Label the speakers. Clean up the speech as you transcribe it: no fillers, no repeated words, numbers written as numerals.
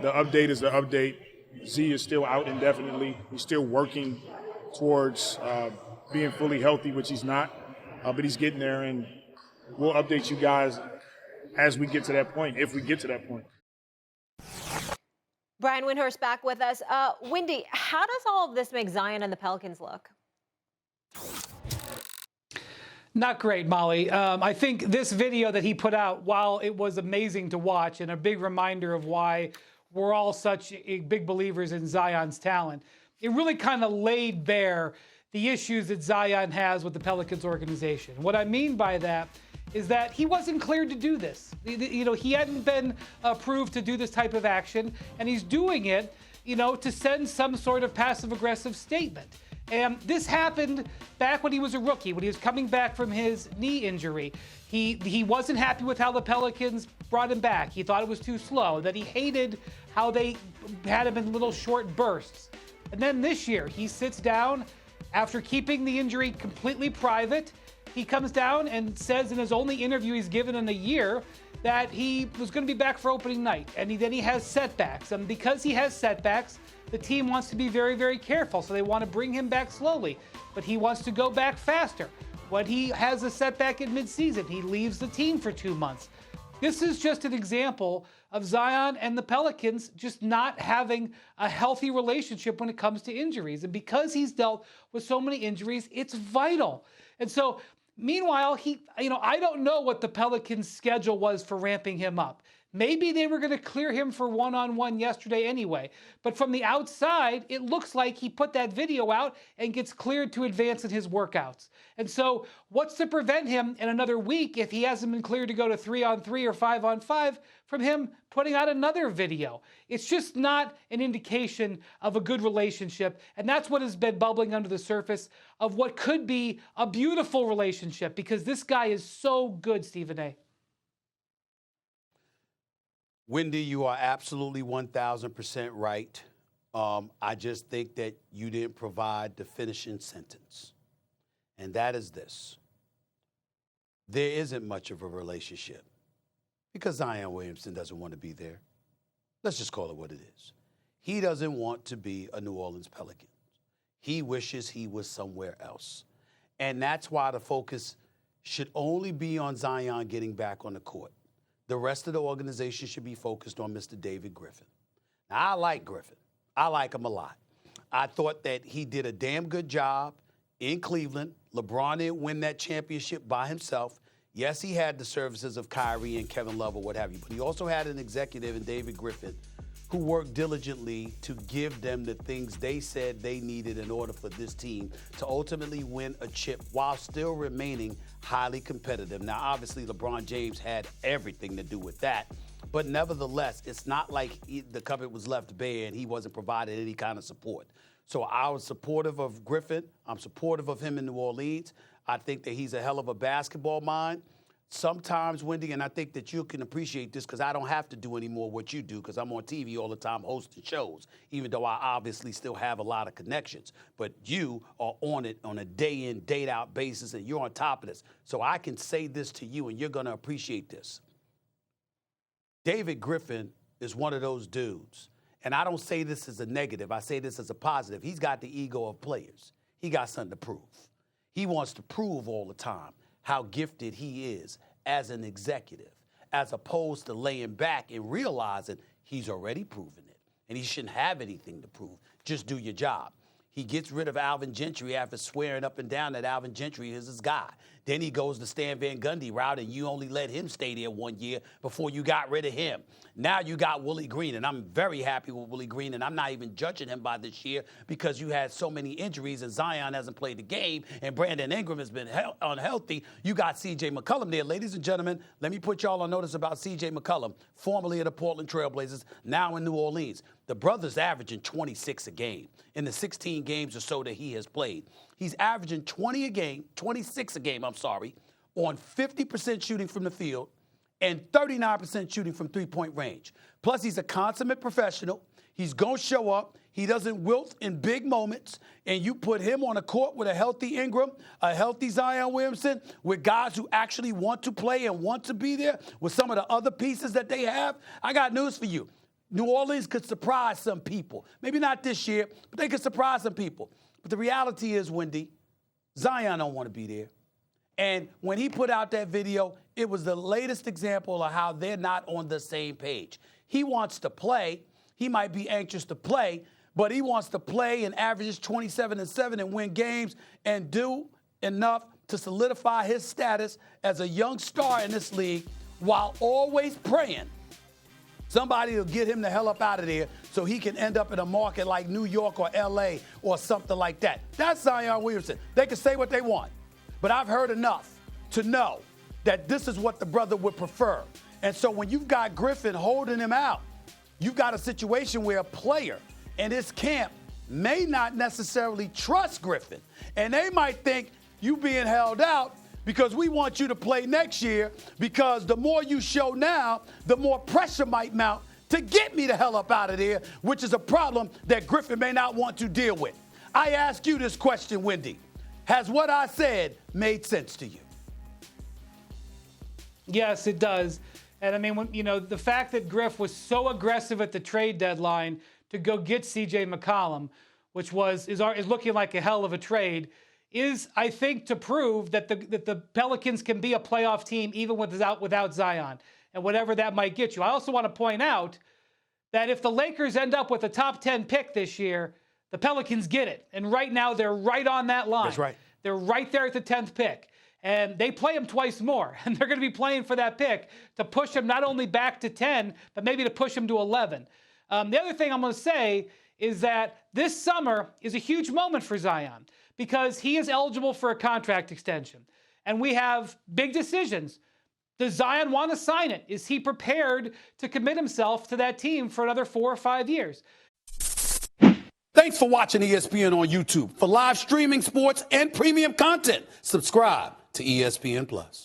Speaker 1: the update is the update. Z is still out indefinitely. He's still working towards being fully healthy, which he's not, but he's getting there, and we'll update you guys as we get to that point, if we get to that point.
Speaker 2: Brian Windhorst back with us. Windy, how does all of this make Zion and the Pelicans look?
Speaker 3: Not great, Molly. I think this video that he put out, while it was amazing to watch and a big reminder of why we're all such big believers in Zion's talent, it really kind of laid bare the issues that Zion has with the Pelicans organization. What I mean by that is that he wasn't cleared to do this. You know, he hadn't been approved to do this type of action, and he's doing it, you know, to send some sort of passive-aggressive statement. And this happened back when he was a rookie, when he was coming back from his knee injury. He wasn't happy with how the Pelicans brought him back. He thought it was too slow, that he hated how they had him in little short bursts. And then this year, he sits down after keeping the injury completely private. He comes down and says in his only interview he's given in a year that he was going to be back for opening night. And then he has setbacks. And because he has setbacks, the team wants to be very, very careful. So they want to bring him back slowly. But he wants to go back faster. When he has a setback in midseason, he leaves the team for 2 months. This is just an example of Zion and the Pelicans just not having a healthy relationship when it comes to injuries. And because he's dealt with so many injuries, it's vital. And so, meanwhile, I don't know what the Pelicans' schedule was for ramping him up. Maybe they were going to clear him for one-on-one yesterday anyway. But from the outside, it looks like he put that video out and gets cleared to advance in his workouts. And so what's to prevent him in another week, if he hasn't been cleared to go to 3-on-3 or 5-on-5, from him putting out another video? It's just not an indication of a good relationship. And that's what has been bubbling under the surface of what could be a beautiful relationship, because this guy is so good, Stephen A.
Speaker 4: Windy, you are absolutely 1,000% right. I just think that you didn't provide the finishing sentence. And that is this. There isn't much of a relationship because Zion Williamson doesn't want to be there. Let's just call it what it is. He doesn't want to be a New Orleans Pelican. He wishes he was somewhere else. And that's why the focus should only be on Zion getting back on the court. The rest of the organization should be focused on Mr. David Griffin. Now, I like Griffin. I like him a lot. I thought that he did a damn good job in Cleveland. LeBron didn't win that championship by himself. Yes, he had the services of Kyrie and Kevin Love or what have you, but he also had an executive in David Griffin who worked diligently to give them the things they said they needed in order for this team to ultimately win a chip while still remaining highly competitive. Now, obviously, LeBron James had everything to do with that, but nevertheless, it's not like the cupboard was left bare and he wasn't provided any kind of support. So I was supportive of Griffin. I'm supportive of him in New Orleans. I think that he's a hell of a basketball mind. Sometimes, Wendy, and I think that you can appreciate this because I don't have to do any more what you do because I'm on TV all the time hosting shows, even though I obviously still have a lot of connections. But you are on it on a day-in, day-out basis, and you're on top of this. So I can say this to you, and you're going to appreciate this. David Griffin is one of those dudes, and I don't say this as a negative. I say this as a positive. He's got the ego of players. He got something to prove. He wants to prove all the time how gifted he is as an executive, as opposed to laying back and realizing he's already proven it, and he shouldn't have anything to prove. Just do your job. He gets rid of Alvin Gentry after swearing up and down that Alvin Gentry is his guy. Then he goes the Stan Van Gundy route, and you only let him stay there 1 year before you got rid of him. Now you got Willie Green, and I'm very happy with Willie Green, and I'm not even judging him by this year because you had so many injuries, and Zion hasn't played the game, and Brandon Ingram has been unhealthy. You got C.J. McCollum there. Ladies and gentlemen, let me put y'all on notice about C.J. McCollum, formerly of the Portland Trailblazers, now in New Orleans. The brother's averaging 26 a game in the 16 games or so that he has played. He's averaging 26 a game, on 50% shooting from the field and 39% shooting from three-point range. Plus, he's a consummate professional. He's going to show up. He doesn't wilt in big moments. And you put him on a court with a healthy Ingram, a healthy Zion Williamson, with guys who actually want to play and want to be there, with some of the other pieces that they have. I got news for you. New Orleans could surprise some people. Maybe not this year, but they could surprise some people. But the reality is, Wendy, Zion don't want to be there. And when he put out that video, it was the latest example of how they're not on the same page. He wants to play. He might be anxious to play, but he wants to play and averages 27-7 and win games and do enough to solidify his status as a young star in this league while always praying somebody will get him the hell up out of there so he can end up in a market like New York or L.A. or something like that. That's Zion Williamson. They can say what they want, but I've heard enough to know that this is what the brother would prefer. And so when you've got Griffin holding him out, you've got a situation where a player in his camp may not necessarily trust Griffin. And they might think you being held out because we want you to play next year, because the more you show now, the more pressure might mount to get me the hell up out of there, which is a problem that Griffin may not want to deal with. I ask you this question, Wendy. Has what I said made sense to you?
Speaker 3: Yes, it does. And I mean, when, the fact that Griff was so aggressive at the trade deadline to go get C.J. McCollum, which is looking like a hell of a trade, is, I think, to prove that the Pelicans can be a playoff team even without Zion, and whatever that might get you. I also want to point out that if the Lakers end up with a top 10 pick this year, the Pelicans get it. And right now, they're right on that line.
Speaker 4: That's right.
Speaker 3: They're right there at the 10th pick. And they play them twice more. And they're going to be playing for that pick to push them not only back to 10, but maybe to push them to 11. The other thing I'm going to say is that this summer is a huge moment for Zion, because he is eligible for a contract extension. And we have big decisions. Does Zion want to sign it? Is he prepared to commit himself to that team for another 4 or 5 years?
Speaker 4: Thanks for watching ESPN on YouTube. For live streaming, sports, and premium content, subscribe to ESPN+.